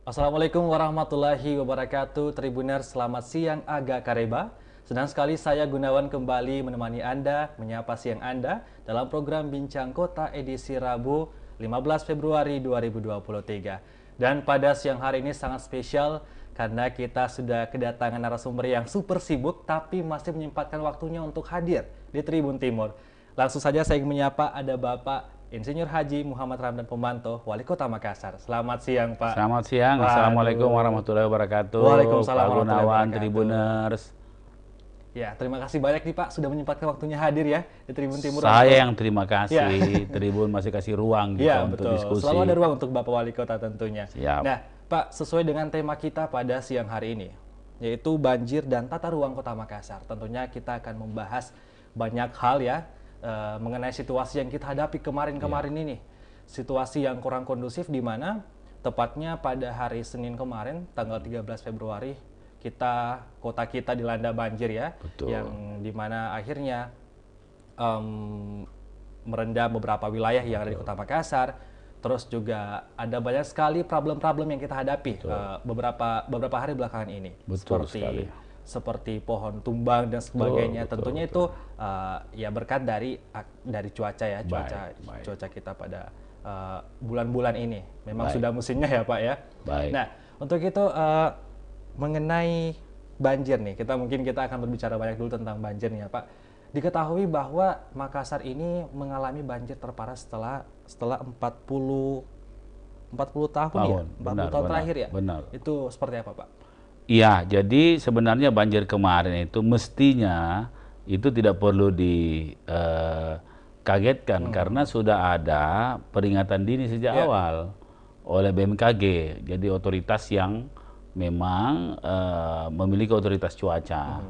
Assalamualaikum warahmatullahi wabarakatuh. Tribuners, selamat siang agak kareba. Senang sekali saya Gunawan kembali menemani Anda, menyapa siang Anda dalam program Bincang Kota edisi Rabu 15 Februari 2023. Dan pada siang hari ini sangat spesial karena kita sudah kedatangan narasumber yang super sibuk tapi masih menyempatkan waktunya untuk hadir di Tribun Timur. Langsung saja saya ingin menyapa ada Bapak Insinyur Haji Muhammad Ramdan Pomanto, Wali Kota Makassar. Selamat siang, Pak. Selamat siang. Waduh. Assalamualaikum warahmatullahi wabarakatuh. Waalaikumsalam Pak warahmatullahi Gunawan, wabarakatuh. Tribuners. Ya, terima kasih banyak nih Pak sudah menyempatkan waktunya hadir ya di Tribun Timur. Saya yang terima kasih. Ya. Tribun masih kasih ruang Iya, kita untuk betul. diskusi. Selalu ada ruang untuk Bapak Wali Kota tentunya. Siap. Nah, Pak, sesuai dengan tema kita pada siang hari ini, yaitu banjir dan tata ruang Kota Makassar. Tentunya kita akan membahas banyak hal ya mengenai situasi yang kita hadapi kemarin-kemarin ini. Situasi yang kurang kondusif di mana tepatnya pada hari Senin kemarin tanggal 13 Februari kota kita dilanda banjir ya. Betul. Yang dimana akhirnya merendam beberapa wilayah yang ada di Kota Makassar. Terus juga ada banyak sekali problem-problem yang kita hadapi beberapa hari belakangan ini. Betul sekali. Seperti pohon tumbang dan sebagainya. Betul, Tentunya itu ya berkat dari cuaca ya, Baik. cuaca kita pada bulan-bulan ini. Memang Baik. sudah musimnya ya Pak ya. Baik. Nah, untuk itu mengenai banjir nih, kita akan berbicara banyak dulu tentang banjir nih ya Pak. Diketahui bahwa Makassar ini mengalami banjir terparah setelah 40 tahun ya, 40 tahun terakhir ya. Benar. Itu seperti apa Pak? Iya, jadi sebenarnya banjir kemarin itu mestinya itu tidak perlu dikagetkan karena sudah ada peringatan dini sejak awal oleh BMKG. Jadi otoritas yang memang memiliki otoritas cuaca.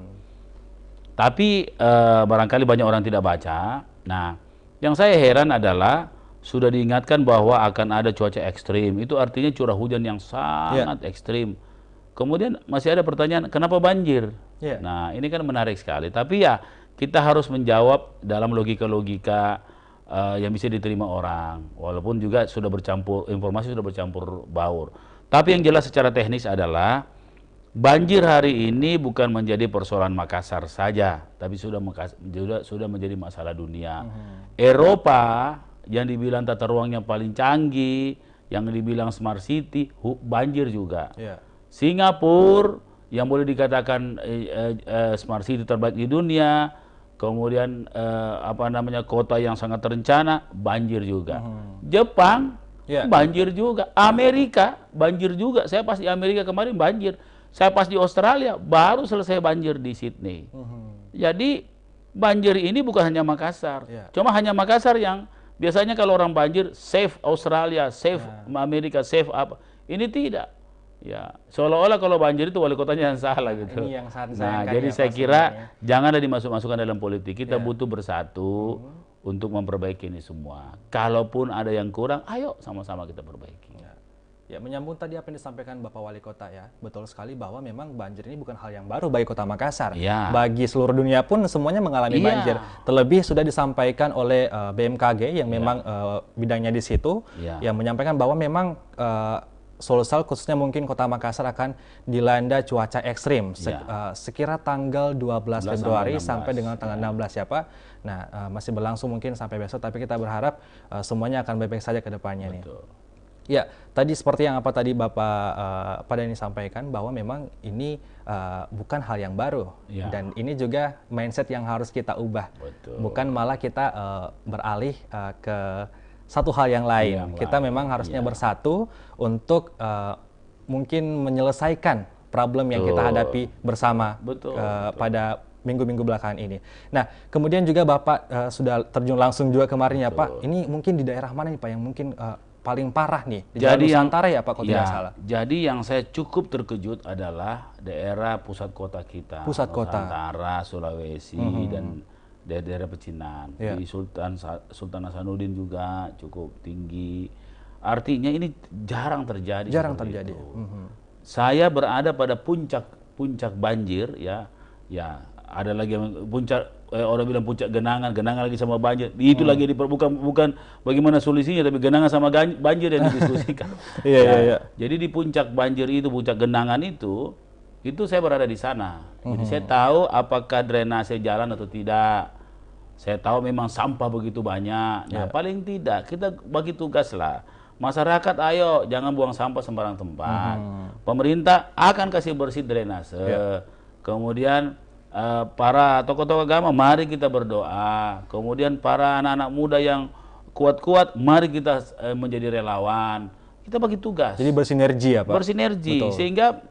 Tapi barangkali banyak orang tidak baca. Nah, yang saya heran adalah sudah diingatkan bahwa akan ada cuaca ekstrim. Itu artinya curah hujan yang sangat ekstrim. Kemudian masih ada pertanyaan, kenapa banjir? Nah, ini kan menarik sekali. Tapi ya, kita harus menjawab dalam logika-logika yang bisa diterima orang. Walaupun juga sudah bercampur, informasi sudah bercampur baur. Tapi yang jelas secara teknis adalah, banjir hari ini bukan menjadi persoalan Makassar saja, tapi sudah menjadi masalah dunia. Eropa yang dibilang tata ruang yang paling canggih, yang dibilang smart city, banjir juga. Singapura yang boleh dikatakan smart city terbaik di dunia, kemudian kota yang sangat terencana, banjir juga. Jepang banjir juga, Amerika banjir juga. Saya pas di Amerika kemarin banjir. Saya pas di Australia baru selesai banjir di Sydney. Jadi banjir ini bukan hanya Makassar. Cuma hanya Makassar yang biasanya kalau orang banjir save Australia, save Amerika, save apa. Ini tidak. Ya, seolah-olah kalau banjir itu wali kotanya yang salah gitu. Ini yang sangat Nah, disayangkan jadi ya, saya Pak, kira sebenarnya. jangan ada dimasuk-masukkan dalam politik. Kita butuh bersatu untuk memperbaiki ini semua. Kalaupun ada yang kurang, ayo sama-sama kita perbaiki. Ya, menyambung tadi apa yang disampaikan Bapak Wali Kota ya, betul sekali bahwa memang banjir ini bukan hal yang baru bagi Kota Makassar. Bagi seluruh dunia pun semuanya mengalami banjir. Terlebih sudah disampaikan oleh BMKG yang memang bidangnya di situ, yang menyampaikan bahwa memang Sulsel khususnya mungkin Kota Makassar akan dilanda cuaca ekstrim sekira tanggal 12 Februari sampai dengan tanggal 16 ya Pak. Nah, masih berlangsung mungkin sampai besok, tapi kita berharap semuanya akan baik-baik saja ke depannya nih. Ya, tadi seperti yang tadi Bapak pada ini sampaikan bahwa memang ini bukan hal yang baru dan ini juga mindset yang harus kita ubah. Bukan malah kita beralih ke satu hal yang lain. Kita memang harusnya bersatu untuk mungkin menyelesaikan problem yang kita hadapi bersama pada minggu-minggu belakangan ini. Nah, kemudian juga Bapak sudah terjun langsung juga kemarin ya Pak. Ini mungkin di daerah mana nih Pak yang mungkin paling parah nih di Jalan Nusantara ya Pak kalau tidak salah. Jadi yang saya cukup terkejut adalah daerah pusat kota kita, Nusantara, Sulawesi dan daerah pecinan. Di Sultan Hasanuddin juga cukup tinggi. Artinya ini jarang terjadi. Saya berada pada puncak banjir ya ada lagi yang puncak orang bilang puncak genangan, genangan lagi sama banjir. Itu lagi bukan bagaimana solusinya, tapi genangan sama banjir yang didiskusikan. Iya. Jadi di puncak banjir itu, puncak genangan itu saya berada di sana. Jadi saya tahu apakah drainase jalan atau tidak. Saya tahu memang sampah begitu banyak. Nah, paling tidak kita bagi tugas lah. Masyarakat, ayo jangan buang sampah sembarang tempat. Pemerintah akan kasih bersih drainase. Kemudian para tokoh-tokoh agama, mari kita berdoa. Kemudian para anak-anak muda yang kuat-kuat, mari kita menjadi relawan. Kita bagi tugas. Jadi bersinergi ya Pak? Bersinergi. Betul. Sehingga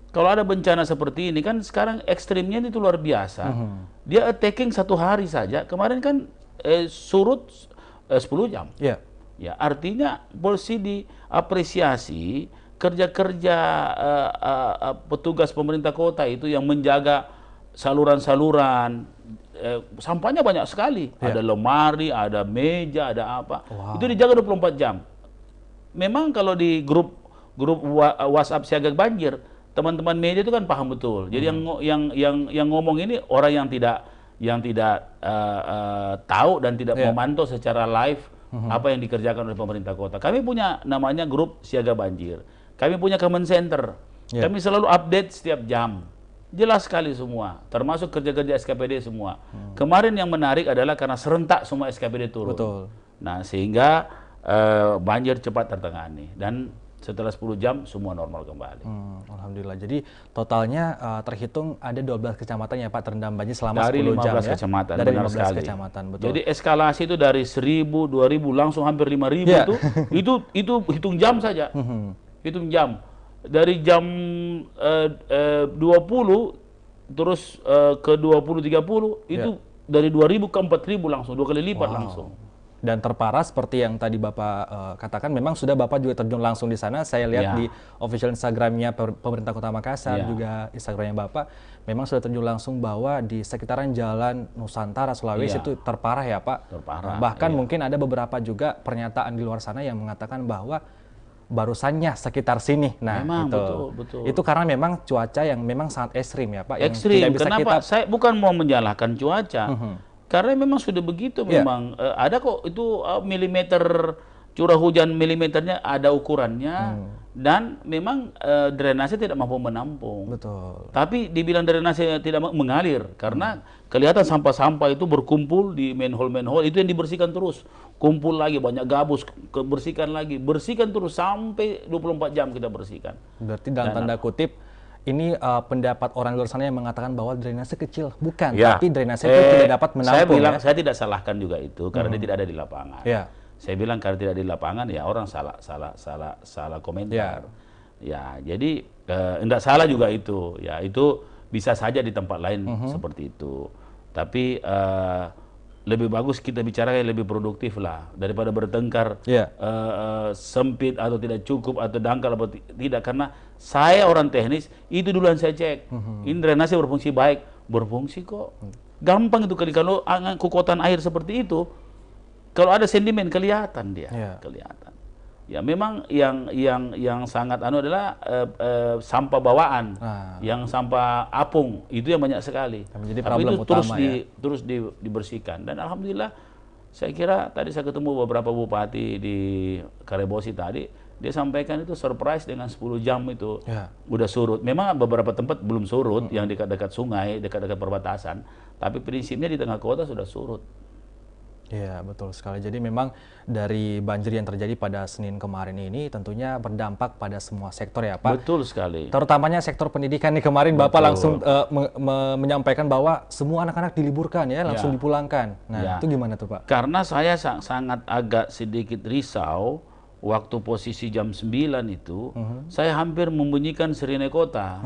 kalau ada bencana seperti ini kan sekarang ekstrimnya itu luar biasa. Dia attacking 1 hari saja. Kemarin kan surut 10 jam. Ya, artinya polisi diapresiasi kerja-kerja petugas pemerintah kota itu yang menjaga saluran-saluran. Sampahnya banyak sekali. Ada lemari, ada meja, ada apa. Itu dijaga 24 jam. Memang kalau di grup WhatsApp siaga banjir, teman-teman media itu kan paham betul. Jadi yang ngomong ini orang yang tidak tahu dan tidak memantau secara live apa yang dikerjakan oleh pemerintah kota. Kami punya namanya grup siaga banjir. Kami punya comment center. Kami selalu update setiap jam. Jelas sekali semua, termasuk kerja-kerja SKPD semua. Kemarin yang menarik adalah karena serentak semua SKPD turun. Betul. Nah, sehingga banjir cepat tertangani dan setelah 10 jam semua normal kembali. Alhamdulillah. Jadi totalnya terhitung ada 12 kecamatan ya Pak terendam banjir selama dari 10 jam 15 ya? kecamatan. Dari 15 kecamatan, betul. Jadi eskalasi itu dari 1.000, 2.000 langsung hampir 5.000 itu hitung jam saja. Hitung jam. Dari jam 20 terus ke 20.30 itu dari 2.000 ke 4.000 langsung, 2 kali lipat langsung. Dan terparah seperti yang tadi Bapak katakan, memang sudah Bapak juga terjun langsung di sana. Saya lihat di official Instagramnya pemerintah Kota Makassar, juga Instagramnya Bapak, memang sudah terjun langsung bahwa di sekitaran Jalan Nusantara, Sulawesi itu terparah ya Pak. Terparah. Bahkan mungkin ada beberapa juga pernyataan di luar sana yang mengatakan bahwa barusannya sekitar sini. Nah, memang, itu. Betul. Itu karena memang cuaca yang memang sangat ekstrim ya Pak. Ekstrim. Yang tidak bisa kenapa? Saya bukan mau menyalahkan cuaca. Karena memang sudah begitu memang. Ada kok itu milimeter curah hujan milimeternya ada ukurannya dan memang drainase tidak mampu menampung. Betul. Tapi dibilang drainase tidak mengalir karena kelihatan sampah-sampah itu berkumpul di manhole itu yang dibersihkan terus. Kumpul lagi banyak gabus, bersihkan terus sampai 24 jam kita bersihkan. Berarti dalam tanda kutip ini pendapat orang luar sana yang mengatakan bahwa drainase kecil, bukan, tapi drainase itu tidak dapat menampung. Saya tidak salahkan juga itu karena dia tidak ada di lapangan. Saya bilang karena tidak di lapangan ya orang salah komentar. Ya, jadi enggak salah juga itu. Ya, itu bisa saja di tempat lain seperti itu. Tapi lebih bagus kita bicara yang lebih produktif lah daripada bertengkar sempit atau tidak cukup atau dangkal atau tidak, karena saya orang teknis itu duluan saya cek ini drainase berfungsi baik, berfungsi kok, gampang itu kali. Kalau kekuatan air seperti itu kalau ada sedimen kelihatan dia kelihatan. Ya memang yang sangat adalah sampah bawaan, yang sampah apung itu yang banyak sekali. Menjadi tapi problem itu utama, terus dibersihkan dan alhamdulillah saya kira tadi saya ketemu beberapa bupati di Karebosi tadi, dia sampaikan itu surprise dengan 10 jam itu udah surut. Memang beberapa tempat belum surut yang dekat-dekat sungai, dekat-dekat perbatasan, tapi prinsipnya di tengah kota sudah surut. Iya, betul sekali. Jadi memang dari banjir yang terjadi pada Senin kemarin ini tentunya berdampak pada semua sektor ya Pak. Betul sekali. Terutamanya sektor pendidikan nih, kemarin Bapak langsung menyampaikan bahwa semua anak-anak diliburkan ya, langsung dipulangkan. Nah, itu gimana tuh Pak? Karena saya sangat agak sedikit risau waktu posisi jam 9 itu, saya hampir membunyikan sirine kota.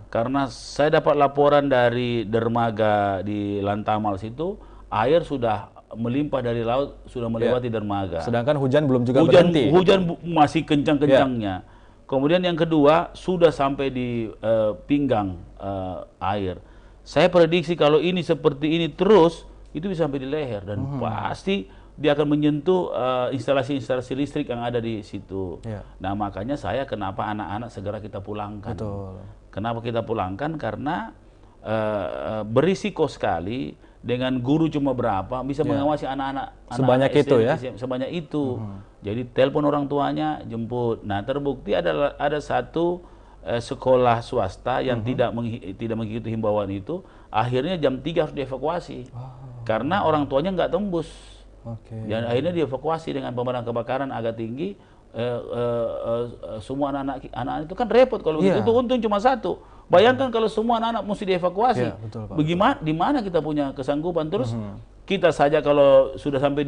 Karena saya dapat laporan dari dermaga di Lantamal situ, air sudah melimpah dari laut, sudah melewati dermaga. Sedangkan hujan belum juga berhenti. Hujan masih kencang-kencangnya. Kemudian yang kedua, sudah sampai di pinggang air. Saya prediksi kalau ini seperti ini terus, itu bisa sampai di leher. Dan pasti dia akan menyentuh instalasi-instalasi listrik yang ada di situ. Nah makanya kenapa anak-anak segera kita pulangkan. Betul. Kenapa kita pulangkan? Karena berisiko sekali dengan guru cuma berapa bisa mengawasi anak-anak sebanyak SD, itu ya. Sebanyak itu. Jadi telepon orang tuanya, jemput. Nah, terbukti ada satu sekolah swasta yang tidak mengikuti himbauan itu, akhirnya jam 3 harus dievakuasi. Karena orang tuanya nggak tembus. Dan akhirnya dievakuasi dengan pemadam kebakaran agak tinggi. Semua anak-anak itu kan repot kalau begitu. Itu untung cuma satu. Bayangkan kalau semua anak-anak mesti dievakuasi. Bagaimana? Di mana kita punya kesanggupan? Terus kita saja kalau sudah sampai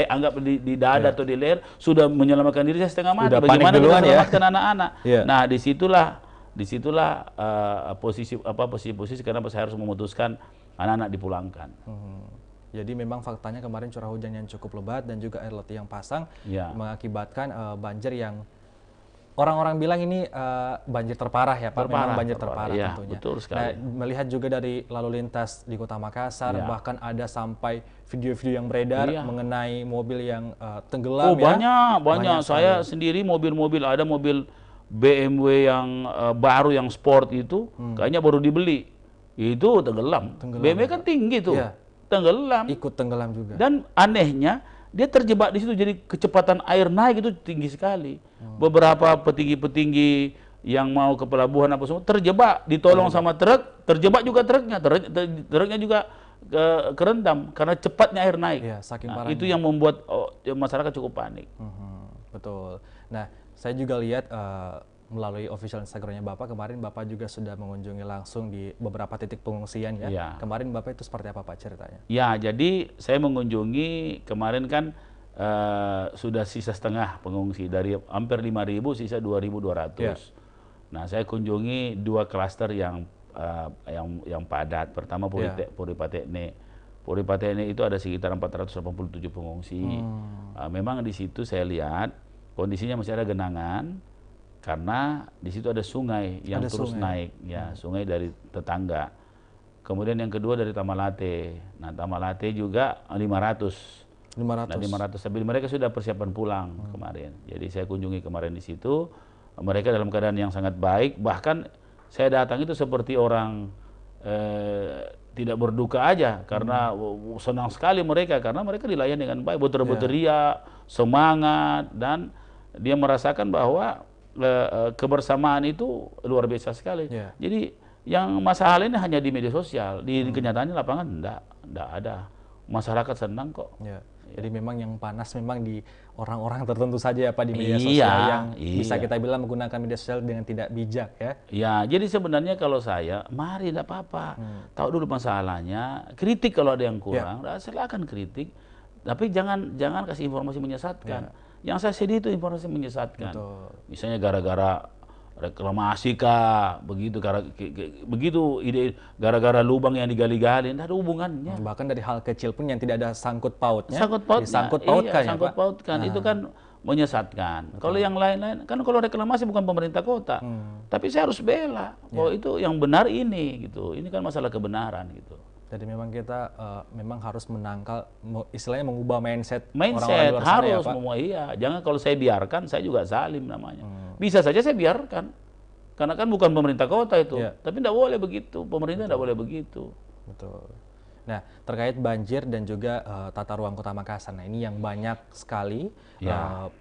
anggap di dada atau di leher sudah menyelamatkan diri setengah mati. Bagaimana kita selamatkan anak-anak? Nah, disitulah posisi kenapa saya harus memutuskan anak-anak dipulangkan. Jadi memang faktanya kemarin curah hujan yang cukup lebat dan juga air laut yang pasang mengakibatkan banjir yang orang-orang bilang ini banjir terparah ya Pak, memang banjir terparah ya, tentunya. Betul sekali. Nah, melihat juga dari lalu lintas di Kota Makassar, bahkan ada sampai video-video yang beredar mengenai mobil yang tenggelam. Banyak. Saya sendiri mobil-mobil, ada mobil BMW yang baru yang sport itu, kayaknya baru dibeli, itu tenggelam. BMW kan tinggi tuh, tenggelam. Ikut tenggelam juga. Dan anehnya dia terjebak di situ, jadi kecepatan air naik itu tinggi sekali. Beberapa petinggi-petinggi yang mau ke pelabuhan apa semua terjebak, ditolong sama truk, terjebak juga truknya juga kerendam karena cepatnya air naik. Itu yang membuat masyarakat cukup panik. Betul. Nah, saya juga lihat melalui official Instagramnya Bapak, kemarin Bapak juga sudah mengunjungi langsung di beberapa titik pengungsian ya. Kemarin Bapak itu seperti apa Pak ceritanya? Ya, jadi saya mengunjungi kemarin kan sudah sisa setengah pengungsi, dari hampir 5.000 sisa 2.200. Nah, saya kunjungi 2 klaster yang padat. Pertama Puri Patekne. Puri Patekne itu ada sekitar 487 pengungsi. Memang di situ saya lihat kondisinya masih ada genangan. Karena di situ ada sungai yang terus naik, sungai dari tetangga. Kemudian yang kedua dari Tamalate. Nah, Tamalate juga 500. Nah, 500. Tapi mereka sudah persiapan pulang kemarin. Jadi saya kunjungi kemarin di situ. Mereka dalam keadaan yang sangat baik. Bahkan saya datang itu seperti orang tidak berduka aja, karena senang sekali mereka karena mereka dilayani dengan baik, berteriak, semangat, dan dia merasakan bahwa kebersamaan itu luar biasa sekali. Jadi yang masalah ini hanya di media sosial, di kenyataannya lapangan enggak ada. Masyarakat senang kok. Jadi memang yang panas memang di orang-orang tertentu saja ya Pak, di media sosial yang bisa kita bilang menggunakan media sosial dengan tidak bijak ya. Ya, jadi sebenarnya kalau saya, mari enggak apa-apa. Tahu dulu masalahnya, kritik kalau ada yang kurang, silakan kritik. Tapi jangan kasih informasi menyesatkan. Yang saya sedih itu informasi menyesatkan. Misalnya gara-gara reklamasi kah, begitu ide gara-gara lubang yang digali-gali, tidak ada hubungannya. Bahkan dari hal kecil pun yang tidak ada sangkut pautnya. Sangkut pautkan itu kan menyesatkan. Kalau yang lain-lain, kan kalau reklamasi bukan pemerintah kota, tapi saya harus bela bahwa itu yang benar ini gitu. Ini kan masalah kebenaran gitu. Jadi memang kita memang harus menangkal, istilahnya mengubah mindset orang-orang luar sana harus ya Pak? Semua jangan kalau saya biarkan, saya juga zalim namanya. Bisa saja saya biarkan, karena kan bukan pemerintah kota itu. Tapi tidak boleh begitu, pemerintah tidak boleh begitu. Betul. Nah, terkait banjir dan juga tata ruang Kota Makassar, nah ini yang banyak sekali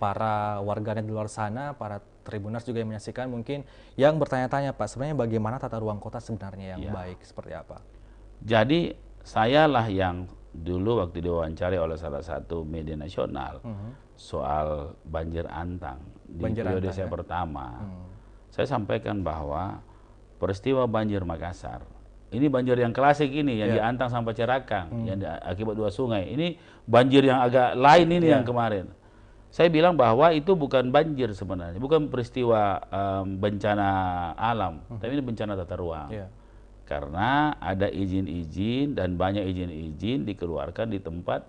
para warganet di luar sana, para Tribuners juga yang menyaksikan mungkin yang bertanya-tanya Pak, sebenarnya bagaimana tata ruang kota sebenarnya yang baik, seperti apa? Jadi sayalah yang dulu waktu diwawancari oleh salah satu media nasional soal banjir Antang di periode saya pertama, saya sampaikan bahwa peristiwa banjir Makassar, ini banjir yang klasik ini yang di Antang sampai Cerakang, yang akibat 2 sungai. Ini banjir yang agak lain ini yang kemarin. Saya bilang bahwa itu bukan banjir sebenarnya, bukan peristiwa bencana alam, tapi ini bencana tata ruang. Karena ada izin-izin dan banyak izin-izin dikeluarkan di tempat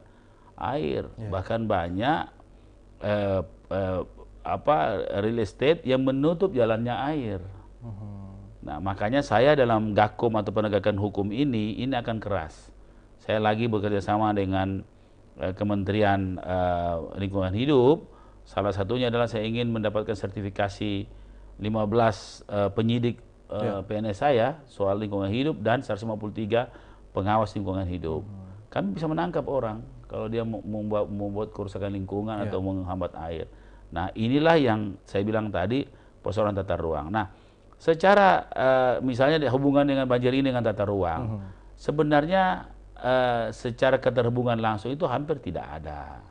air. Bahkan banyak real estate yang menutup jalannya air. Nah, makanya saya dalam Gakum atau penegakan hukum ini akan keras. Saya lagi bekerja sama dengan Kementerian Lingkungan Hidup. Salah satunya adalah saya ingin mendapatkan sertifikasi 15 penyidik PNS saya soal lingkungan hidup dan 153 pengawas lingkungan hidup. Kami bisa menangkap orang kalau dia membuat kerusakan lingkungan atau menghambat air. Nah, inilah yang saya bilang tadi persoalan tata ruang. Nah, secara misalnya hubungan dengan banjir ini dengan tata ruang, sebenarnya secara keterhubungan langsung itu hampir tidak ada.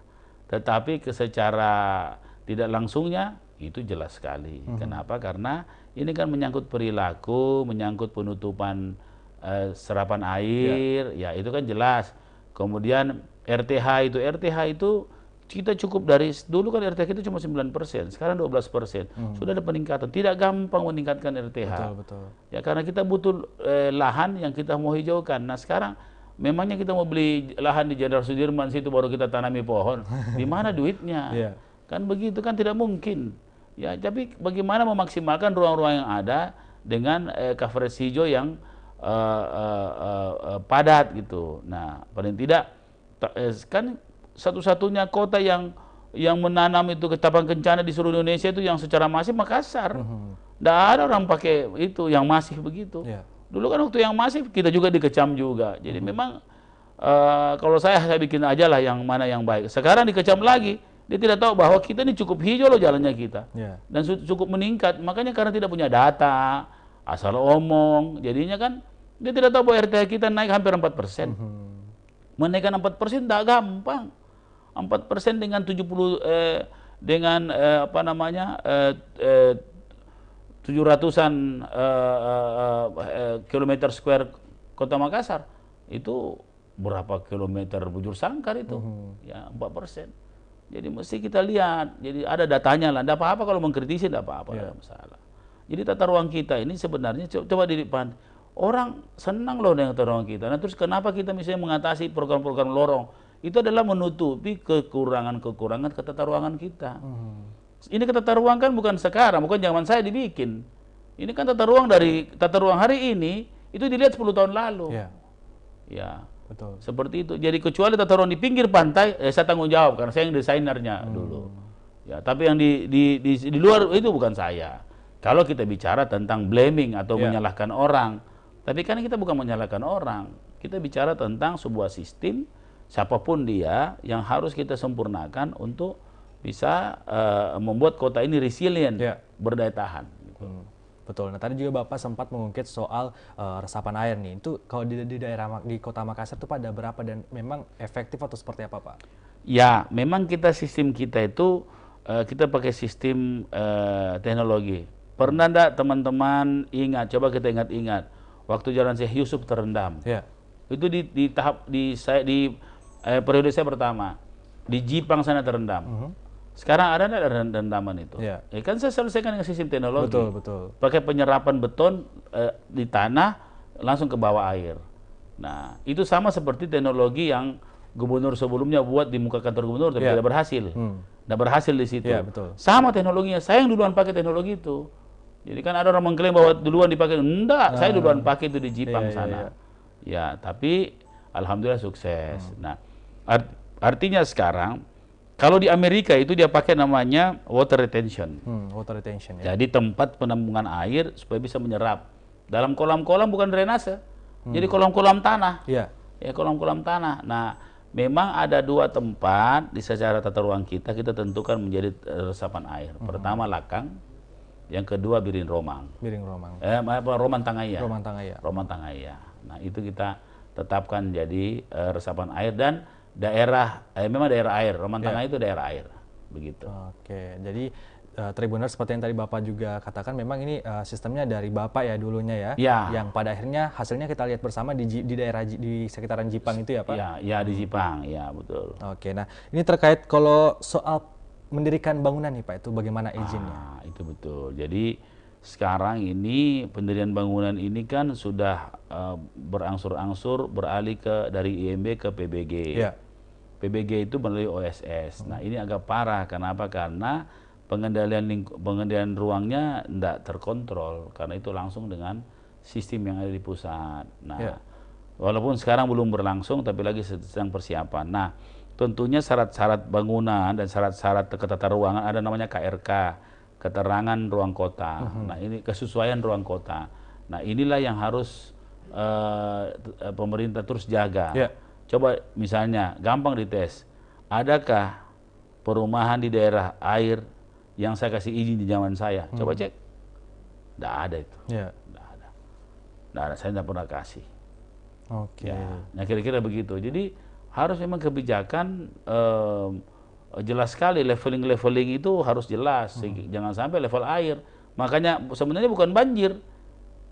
Tetapi secara tidak langsungnya itu jelas sekali. Kenapa? Karena ini kan menyangkut perilaku, menyangkut penutupan serapan air, ya itu kan jelas. Kemudian RTH itu kita cukup dari dulu kan RTH kita cuma 9%, sekarang 12%. Sudah ada peningkatan. Tidak gampang meningkatkan RTH. Betul. Ya karena kita butuh lahan yang kita mau hijaukan. Nah sekarang memangnya kita mau beli lahan di Jenderal Sudirman situ baru kita tanami pohon. Di mana duitnya? Kan begitu kan tidak mungkin. Ya, tapi bagaimana memaksimalkan ruang-ruang yang ada dengan coverage hijau yang padat gitu. Nah, paling tidak kan satu-satunya kota yang menanam itu ketapang kencana di seluruh Indonesia itu yang secara masif Makassar. Tidak ada orang pakai itu yang masif begitu. Dulu kan waktu yang masif kita juga dikecam juga. Jadi memang kalau saya bikin aja lah yang mana yang baik. Sekarang dikecam lagi. Dia tidak tahu bahwa kita ini cukup hijau loh jalannya kita. Dan cukup meningkat. Makanya karena tidak punya data, asal omong. Jadinya kan dia tidak tahu bahwa RTH kita naik hampir 4%. Menaikkan 4% tidak gampang. 4% dengan 700-an kilometer square kota Makassar. Itu berapa kilometer bujur sangkar itu? Ya 4%. Jadi mesti kita lihat, jadi ada datanya lah. Tidak apa-apa kalau mengkritisi, tidak apa-apa, tidak masalah. Jadi tata ruang kita ini sebenarnya coba di depan orang senang loh dengan tata ruang kita. Nah terus kenapa kita misalnya mengatasi program-program lorong? Itu adalah menutupi kekurangan-kekurangan ke tata ruangan kita. Ini ke tata ruang kan bukan sekarang, bukan zaman saya dibikin. Ini kan tata ruang dari tata ruang hari ini itu dilihat 10 tahun lalu. Ya. Betul. Seperti itu. Jadi kecuali tata ruang di pinggir pantai, saya tanggung jawab karena saya yang desainernya dulu. Ya, tapi yang di luar itu bukan saya. Kalau kita bicara tentang blaming atau menyalahkan orang, tapi kan kita bukan menyalahkan orang. Kita bicara tentang sebuah sistem, siapapun dia yang harus kita sempurnakan untuk bisa membuat kota ini resilient, berdaya tahan. Betul. Nah tadi juga Bapak sempat mengungkit soal resapan air nih. Itu kalau di daerah di Kota Makassar itu pada berapa dan memang efektif atau seperti apa Pak? Ya, memang sistem kita itu kita pakai sistem teknologi. Pernah enggak teman-teman ingat? Coba kita ingat-ingat. Waktu Jalan Syekh Yusuf terendam. Itu di periode saya pertama di Jipang sana terendam. Sekarang ada nggak rendaman itu? Ya kan saya selesaikan dengan sistem teknologi. Betul. Pakai penyerapan beton di tanah langsung ke bawah air. Nah, itu sama seperti teknologi yang gubernur sebelumnya buat di muka kantor gubernur tapi tidak berhasil. Tidak berhasil di situ. Sama teknologinya. Saya yang duluan pakai teknologi itu. Jadi kan ada orang mengklaim bahwa duluan dipakai. Enggak, saya duluan pakai itu di Jipang sana. Ya, tapi alhamdulillah sukses. Nah, artinya sekarang kalau di Amerika itu dia pakai namanya water retention. Water retention. Jadi tempat penampungan air supaya bisa menyerap. Dalam kolam-kolam bukan drainase. Jadi kolam-kolam tanah. Ya, kolam-kolam tanah. Nah, memang ada 2 tempat di secara tata ruang kita tentukan menjadi resapan air. Pertama Lakang, yang kedua Biring Romang. Roman Tangaya. Roman Tangaya. Nah, itu kita tetapkan jadi resapan air dan memang daerah air. Roman Tangaya itu daerah air. Begitu. Oke, jadi Tribuners seperti yang tadi Bapak juga katakan memang ini sistemnya dari Bapak ya dulunya ya. Yang pada akhirnya hasilnya kita lihat bersama di daerah di sekitaran Jipang itu ya Pak? Ya di Jipang, ya betul. Oke, nah ini terkait kalau soal mendirikan bangunan nih Pak, itu bagaimana izinnya? Itu betul. Jadi sekarang ini pendirian bangunan ini kan sudah berangsur-angsur beralih dari IMB ke PBG. PBG itu melalui OSS. Nah ini agak parah. Kenapa? Karena pengendalian ruangnya tidak terkontrol. Karena itu langsung dengan sistem yang ada di pusat. Nah walaupun sekarang belum berlangsung, tapi lagi sedang persiapan. Nah tentunya syarat-syarat bangunan dan syarat-syarat ketata ruangan ada namanya KRK. Keterangan ruang kota. Nah ini kesesuaian ruang kota. Nah inilah yang harus pemerintah terus jaga. Ya. Coba misalnya gampang dites, adakah perumahan di daerah air yang saya kasih izin di zaman saya? Coba cek, tidak ada itu. Ya. Tidak ada, saya tidak pernah kasih. Oke. Ya, nah kira-kira begitu. Jadi harus memang kebijakan jelas sekali, leveling itu harus jelas. Jangan sampai level air. Makanya sebenarnya bukan banjir.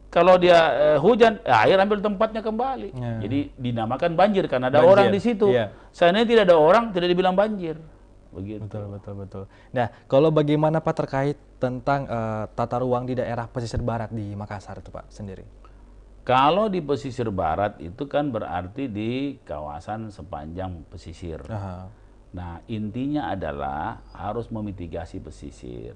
Kalau dia hujan, air ambil tempatnya kembali. Ya. Jadi dinamakan banjir karena ada Banjir. orang di situ. Ya. Seandainya tidak ada orang, tidak dibilang banjir. Begitu. Betul. Nah, kalau bagaimana Pak terkait tentang tata ruang di daerah pesisir barat di Makassar itu Pak sendiri? Kalau di pesisir barat itu kan berarti di kawasan sepanjang pesisir. Nah, intinya adalah harus memitigasi pesisir.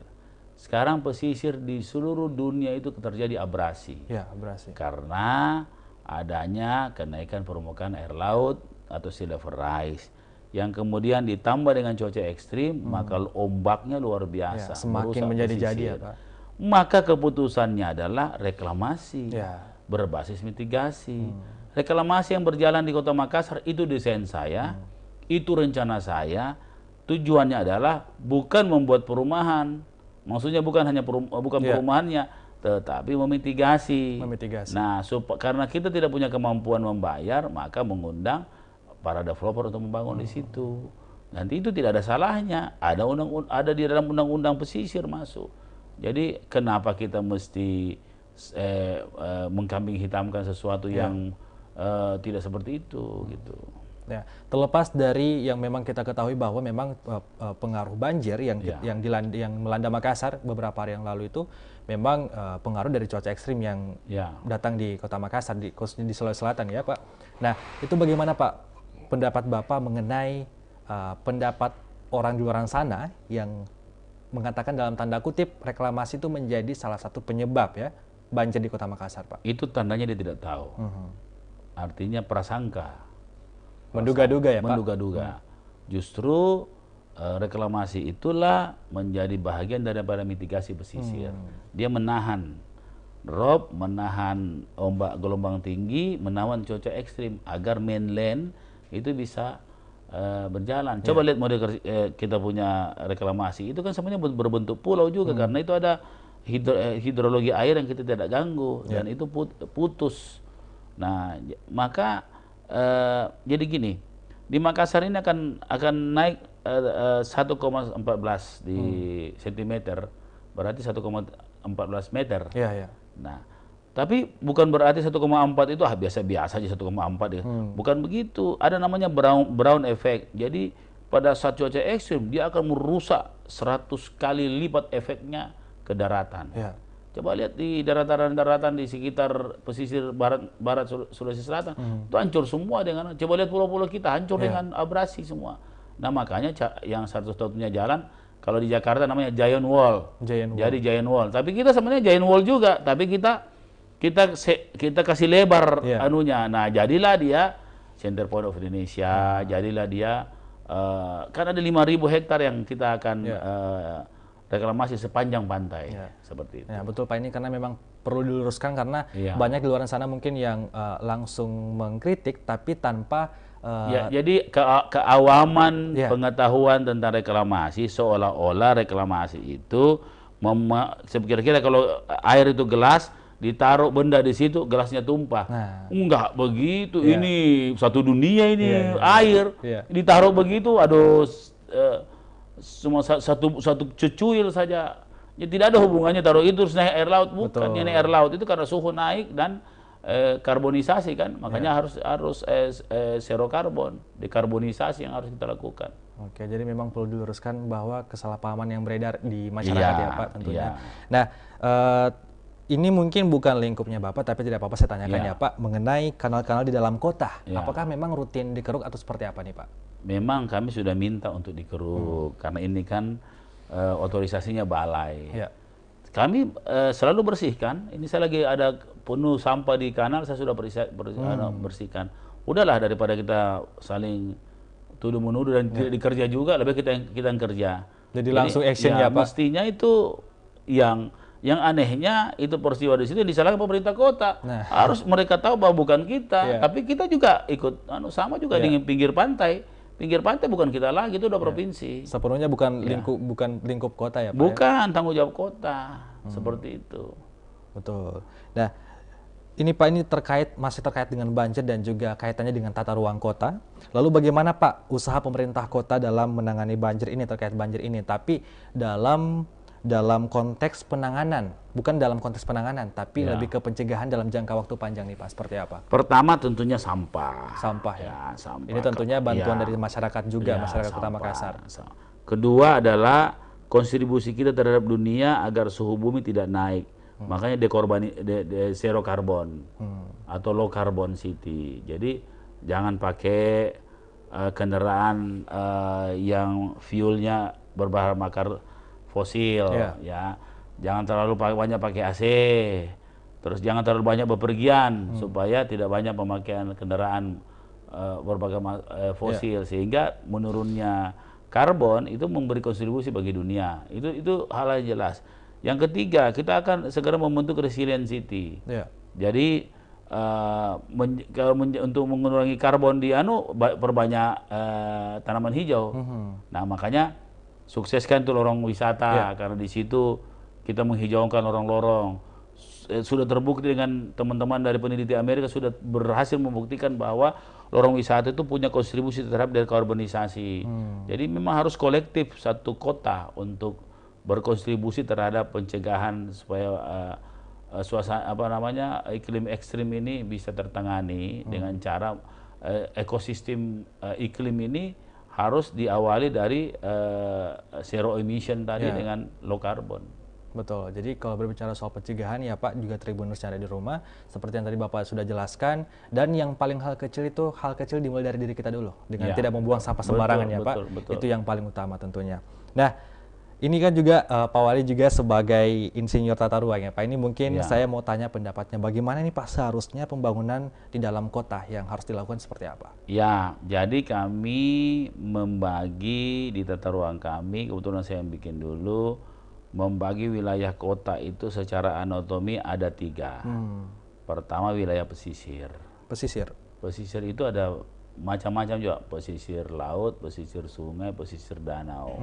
Sekarang pesisir di seluruh dunia itu terjadi abrasi. Ya, abrasi. Karena adanya kenaikan permukaan air laut atau sea level rise. Yang kemudian ditambah dengan cuaca ekstrim, maka ombaknya luar biasa. Ya, semakin menjadi-jadi ya Pak. Maka keputusannya adalah reklamasi. Ya. Berbasis mitigasi. Reklamasi yang berjalan di Kota Makassar itu desain saya, itu rencana saya. Tujuannya adalah bukan membuat perumahan. Maksudnya bukan hanya perumahannya, tetapi memitigasi. Nah, karena kita tidak punya kemampuan membayar, maka mengundang para developer untuk membangun di situ. Nanti itu tidak ada salahnya. Ada di dalam undang-undang pesisir masuk. Jadi kenapa kita mesti mengkambing hitamkan sesuatu yang tidak seperti itu gitu. Ya, terlepas dari yang memang kita ketahui bahwa memang pengaruh banjir yang melanda Makassar beberapa hari yang lalu itu memang pengaruh dari cuaca ekstrim yang datang di Kota Makassar, khususnya di Sulawesi Selatan ya Pak. Nah, itu bagaimana Pak pendapat Bapak mengenai pendapat orang di luar sana yang mengatakan dalam tanda kutip reklamasi itu menjadi salah satu penyebab ya banjir di Kota Makassar Pak? Itu tandanya dia tidak tahu. Artinya prasangka. Menduga-duga ya Pak? Menduga-duga. Justru reklamasi itulah menjadi bagian daripada mitigasi pesisir. Dia menahan rob, menahan ombak gelombang tinggi, menahan cuaca ekstrim agar mainland itu bisa berjalan. Coba lihat model kita punya reklamasi itu kan sebenarnya berbentuk pulau juga karena itu ada hidrologi air yang kita tidak ganggu dan itu putus. Nah, maka jadi gini, di Makassar ini akan naik 1,14 di sentimeter, berarti 1,14 meter. Nah, tapi bukan berarti 1,4 itu biasa-biasa aja 1,4 ya. Bukan begitu. Ada namanya brown effect. Jadi pada saat cuaca ekstrim dia akan merusak 100 kali lipat efeknya ke daratan. Coba lihat di daratan-daratan di sekitar pesisir barat Sulawesi Selatan itu hancur semua dengan. Coba lihat pulau-pulau kita hancur dengan abrasi semua. Nah makanya yang satu-satunya jalan kalau di Jakarta namanya Giant Wall. Jadi Giant Wall. Tapi kita sebenarnya Giant Wall juga. Tapi kita kasih lebar anunya. Nah jadilah dia Center Point of Indonesia. Jadilah dia kan ada 5.000 hektar yang kita akan reklamasi sepanjang pantai seperti itu. Ya, betul Pak, ini karena memang perlu diluruskan karena banyak di luar sana mungkin yang langsung mengkritik tapi tanpa jadi keawaman pengetahuan tentang reklamasi seolah-olah reklamasi itu kira-kira kalau air itu gelas ditaruh benda di situ gelasnya tumpah. Enggak begitu. Ini satu dunia ini air ditaruh begitu aduh cuma satu cucuil saja. Ya, tidak ada hubungannya taruh itu terus naik air laut, bukan. Ini air laut itu karena suhu naik dan karbonisasi kan, makanya harus zero karbon, dekarbonisasi yang harus kita lakukan. Oke, jadi memang perlu diluruskan bahwa kesalahpahaman yang beredar di masyarakat ya Pak tentunya. Nah, ini mungkin bukan lingkupnya Bapak, tapi tidak apa-apa saya tanyakan ya Pak mengenai kanal-kanal di dalam kota. Apakah memang rutin dikeruk atau seperti apa nih Pak? Memang kami sudah minta untuk dikeruk karena ini kan otorisasinya balai. Kami selalu bersihkan. Ini saya lagi ada penuh sampah di kanal, saya sudah bersihkan. Udahlah daripada kita saling tuduh menuduh dan tidak dikerja juga, lebih kita yang kerja. Jadi langsung action ya Pak. Mestinya itu yang Yang anehnya itu peristiwa di situ disalahkan pemerintah kota. Harus mereka tahu bahwa bukan kita, tapi kita juga ikut sama juga di pinggir pantai. Pinggir pantai bukan kita lagi, itu udah provinsi. Sepenuhnya bukan lingkup kota ya Pak? Bukan, tanggung jawab kota. Seperti itu. Betul. Nah, ini Pak, ini masih terkait dengan banjir dan juga kaitannya dengan tata ruang kota. Lalu bagaimana Pak usaha pemerintah kota dalam menangani banjir ini, terkait banjir ini, tapi dalam konteks penanganan, bukan dalam konteks penanganan, tapi lebih ke pencegahan dalam jangka waktu panjang nih Pak, seperti apa? Pertama tentunya sampah. Sampah ya? Sampah. Ini tentunya bantuan dari masyarakat juga, masyarakat Kota Makassar. Kedua adalah kontribusi kita terhadap dunia agar suhu bumi tidak naik. Makanya zero carbon atau low carbon city. Jadi jangan pakai kendaraan yang fuelnya berbahan bakar fosil, ya. Jangan terlalu banyak pakai AC. Terus jangan terlalu banyak bepergian supaya tidak banyak pemakaian kendaraan berbagai fosil, sehingga menurunnya karbon itu memberi kontribusi bagi dunia. Itu hal yang jelas. Yang ketiga, kita akan segera membentuk resilient city. Jadi untuk mengurangi karbon di perbanyak tanaman hijau. Nah, makanya sukseskan tuh lorong wisata, karena di situ kita menghijaukan lorong-lorong. Sudah terbukti dengan teman-teman dari peneliti Amerika sudah berhasil membuktikan bahwa lorong wisata itu punya kontribusi terhadap dekarbonisasi. Jadi memang harus kolektif satu kota untuk berkontribusi terhadap pencegahan supaya suasana iklim ekstrim ini bisa tertangani dengan cara ekosistem iklim ini harus diawali dari zero emission tadi dengan low carbon. Betul. Jadi kalau berbicara soal pencegahan ya Pak, juga Tribuners yang ada di rumah, seperti yang tadi Bapak sudah jelaskan, dan yang paling hal kecil dimulai dari diri kita dulu, dengan tidak membuang sampah sembarangan ya Pak. Itu yang paling utama tentunya. Nah, ini kan juga Pak Wali juga sebagai insinyur tata ruang ya Pak. Ini mungkin saya mau tanya pendapatnya, bagaimana nih Pak seharusnya pembangunan di dalam kota yang harus dilakukan seperti apa? Ya, jadi kami membagi di tata ruang kami, kebetulan saya yang bikin dulu, membagi wilayah kota itu secara anatomi ada 3. Pertama wilayah pesisir. Pesisir itu ada macam-macam juga, pesisir laut, pesisir sungai, pesisir danau,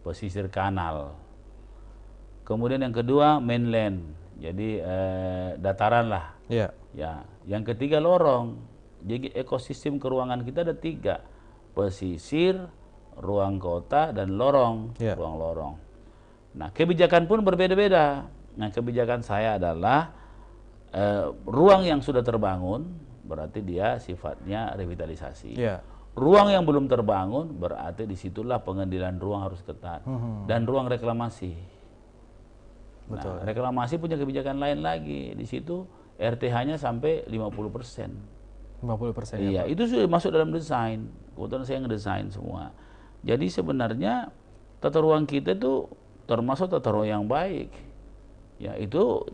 pesisir kanal. Kemudian yang kedua mainland, jadi dataran lah. Ya. Yang ketiga lorong. Jadi ekosistem keuangan kita ada 3, pesisir, ruang kota, dan lorong, ruang lorong. Nah, kebijakan pun berbeda-beda. Nah, kebijakan saya adalah ruang yang sudah terbangun berarti dia sifatnya revitalisasi. Ruang yang belum terbangun berarti disitulah pengendalian ruang harus ketat. Dan ruang reklamasi. Nah, reklamasi punya kebijakan lain lagi. Di situ RTH-nya sampai 50%. 50% iya, itu sudah masuk dalam desain. Kebetulan saya ngedesain semua. Jadi sebenarnya tata ruang kita itu termasuk tata ruang yang baik. Ya, itu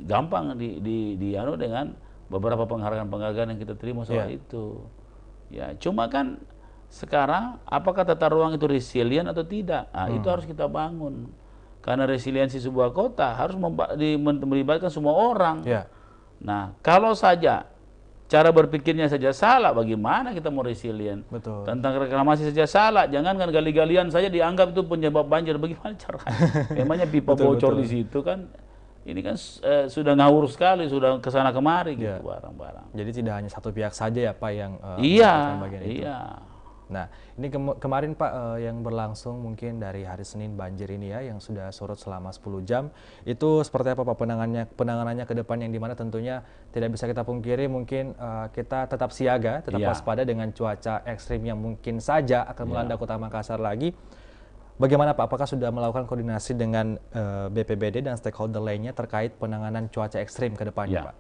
gampang dengan beberapa penghargaan-penghargaan yang kita terima soal itu. Ya, cuma kan sekarang apakah tata ruang itu resilient atau tidak? Nah, itu harus kita bangun. Karena resiliensi sebuah kota harus melibatkan semua orang. Nah, kalau saja cara berpikirnya saja salah, bagaimana kita mau resilient? Tentang reklamasi saja salah, jangankan gali-galian saja dianggap itu penyebab banjir, bagaimana caranya? Memangnya pipa bocor di situ kan, ini kan sudah ngawur sekali, sudah kesana kemari gitu barang-barang. Jadi tidak hanya satu pihak saja ya Pak yang bagian itu. Nah, ini kemarin Pak yang berlangsung mungkin dari hari Senin banjir ini ya, yang sudah surut selama 10 jam, itu seperti apa Pak penanganannya ke depan, yang dimana tentunya tidak bisa kita pungkiri mungkin kita tetap siaga, tetap waspada dengan cuaca ekstrim yang mungkin saja akan melanda Kota Makassar lagi. Bagaimana Pak, apakah sudah melakukan koordinasi dengan BPBD dan stakeholder lainnya terkait penanganan cuaca ekstrim ke depannya Pak?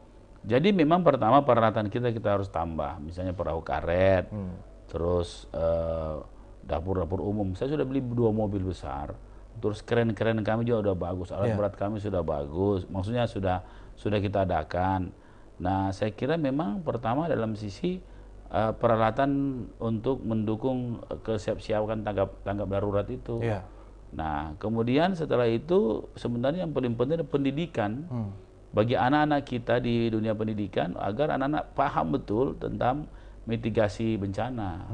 Jadi memang pertama peralatan kita harus tambah, misalnya perahu karet, terus dapur-dapur umum. Saya sudah beli 2 mobil besar. Terus keren-keren kami juga udah bagus. Alat berat kami sudah bagus. Maksudnya sudah kita adakan. Nah, saya kira memang pertama dalam sisi peralatan untuk mendukung kesiapsiagaan tanggap darurat itu. Nah, kemudian setelah itu sebenarnya yang paling penting adalah pendidikan bagi anak-anak kita di dunia pendidikan agar anak-anak paham betul tentang mitigasi bencana.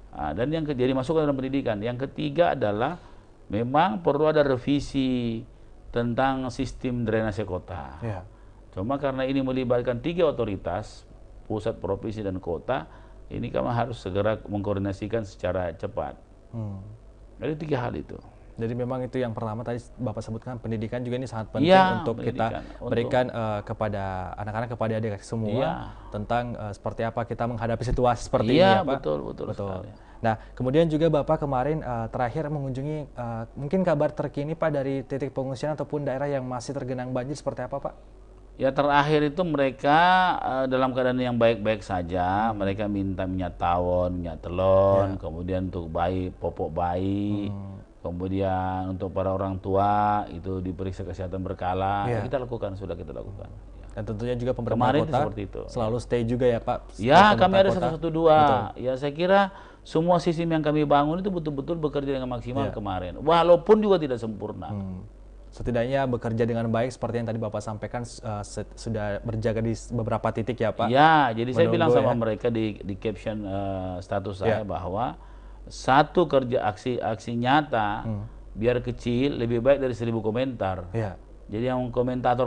Nah, dan yang jadi masuk ke dalam pendidikan. Yang ketiga adalah memang perlu ada revisi tentang sistem drainase kota. Cuma karena ini melibatkan 3 otoritas, pusat, provinsi, dan kota, ini kami harus segera mengkoordinasikan secara cepat. Jadi 3 hal itu. Jadi memang itu yang pertama tadi Bapak sebutkan, pendidikan juga ini sangat penting untuk kita berikan kepada anak-anak, kepada adik semua tentang seperti apa kita menghadapi situasi seperti ini ya Pak. Betul. Sekali. Nah, kemudian juga Bapak kemarin terakhir mengunjungi mungkin kabar terkini Pak dari titik pengungsian ataupun daerah yang masih tergenang banjir seperti apa Pak? Ya, terakhir itu mereka dalam keadaan yang baik-baik saja. Mereka minta minyak tawon, minyak telon, kemudian untuk bayi, popok bayi, kemudian untuk para orang tua itu diperiksa kesehatan berkala. Kita lakukan, sudah kita lakukan. Dan tentunya juga pemerintah kota itu selalu stay juga ya Pak? Ya, kami ada 112. Ya, saya kira semua sistem yang kami bangun itu betul-betul bekerja dengan maksimal kemarin. Walaupun juga tidak sempurna. Setidaknya bekerja dengan baik seperti yang tadi Bapak sampaikan, sudah berjaga di beberapa titik ya Pak? Ya, jadi saya bilang sama mereka di caption status saya bahwa satu kerja aksi nyata biar kecil lebih baik dari 1000 komentar. Jadi yang komentator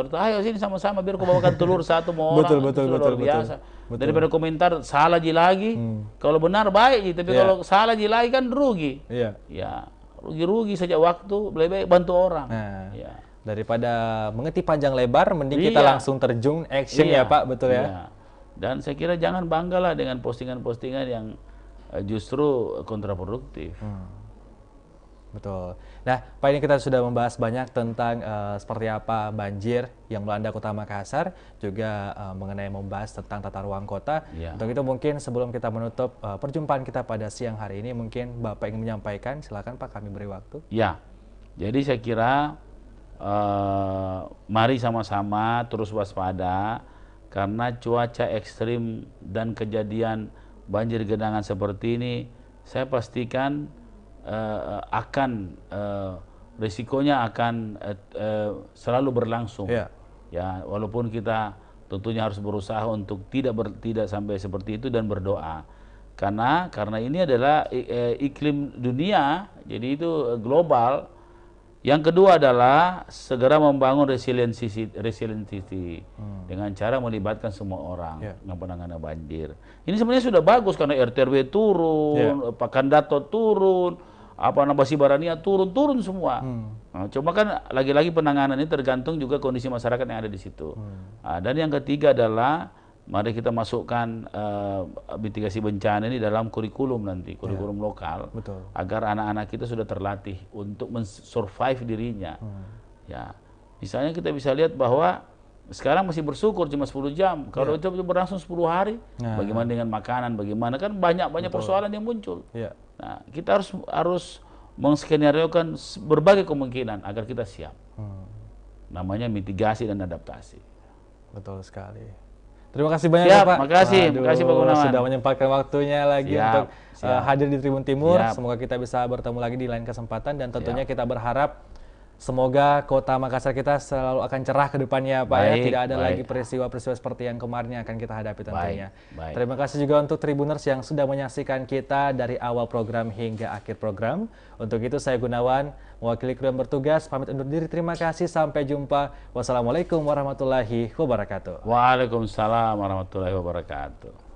itu, ayo sini sama-sama biar aku bawakan telur satu mau orang. Betul, biasa. Daripada komentar salah lagi, kalau benar baik, tapi kalau salah lagi kan rugi. Ya, rugi saja waktu, lebih baik bantu orang. Daripada mengerti panjang lebar, mending kita langsung terjun action ya Pak, betul ya? Dan saya kira jangan banggalah dengan postingan-postingan yang justru kontraproduktif. Betul. Nah, Pak, ini kita sudah membahas banyak tentang seperti apa banjir yang melanda Kota Makassar, juga mengenai membahas tentang tata ruang kota. Untuk itu mungkin sebelum kita menutup perjumpaan kita pada siang hari ini, mungkin Bapak ingin menyampaikan, silakan Pak, kami beri waktu. Ya, jadi saya kira mari sama-sama terus waspada karena cuaca ekstrim dan kejadian banjir genangan seperti ini, saya pastikan risikonya akan selalu berlangsung. Ya, walaupun kita tentunya harus berusaha untuk tidak sampai seperti itu dan berdoa. Karena ini adalah iklim dunia, jadi itu global. Yang kedua adalah segera membangun resiliensi dengan cara melibatkan semua orang yang penanganan banjir. Ini sebenarnya sudah bagus karena RT/RW turun, Pakandato turun, Basibarania turun semua. Nah, cuma kan lagi-lagi penanganan ini tergantung juga kondisi masyarakat yang ada di situ. Dan yang ketiga adalah mari kita masukkan mitigasi bencana ini dalam kurikulum nanti, kurikulum lokal, agar anak-anak kita sudah terlatih untuk men-survive dirinya. Ya, misalnya kita bisa lihat bahwa sekarang masih bersyukur cuma 10 jam. Kalau itu berlangsung 10 hari, bagaimana dengan makanan, bagaimana kan banyak persoalan yang muncul. Nah, kita harus menskenariokan berbagai kemungkinan agar kita siap. Namanya mitigasi dan adaptasi. Betul sekali. Terima kasih banyak Pak. Terima kasih Pak Gunawan. Sudah menyempatkan waktunya lagi untuk hadir di Tribun Timur. Semoga kita bisa bertemu lagi di lain kesempatan, dan tentunya kita berharap semoga Kota Makassar kita selalu akan cerah ke depannya Pak ya. Tidak ada lagi peristiwa-peristiwa seperti yang kemarin yang akan kita hadapi tentunya. Terima kasih juga untuk Tribuners yang sudah menyaksikan kita dari awal program hingga akhir program. Untuk itu saya Gunawan, mewakili kru yang bertugas, pamit undur diri. Terima kasih, sampai jumpa. Wassalamualaikum warahmatullahi wabarakatuh. Waalaikumsalam warahmatullahi wabarakatuh.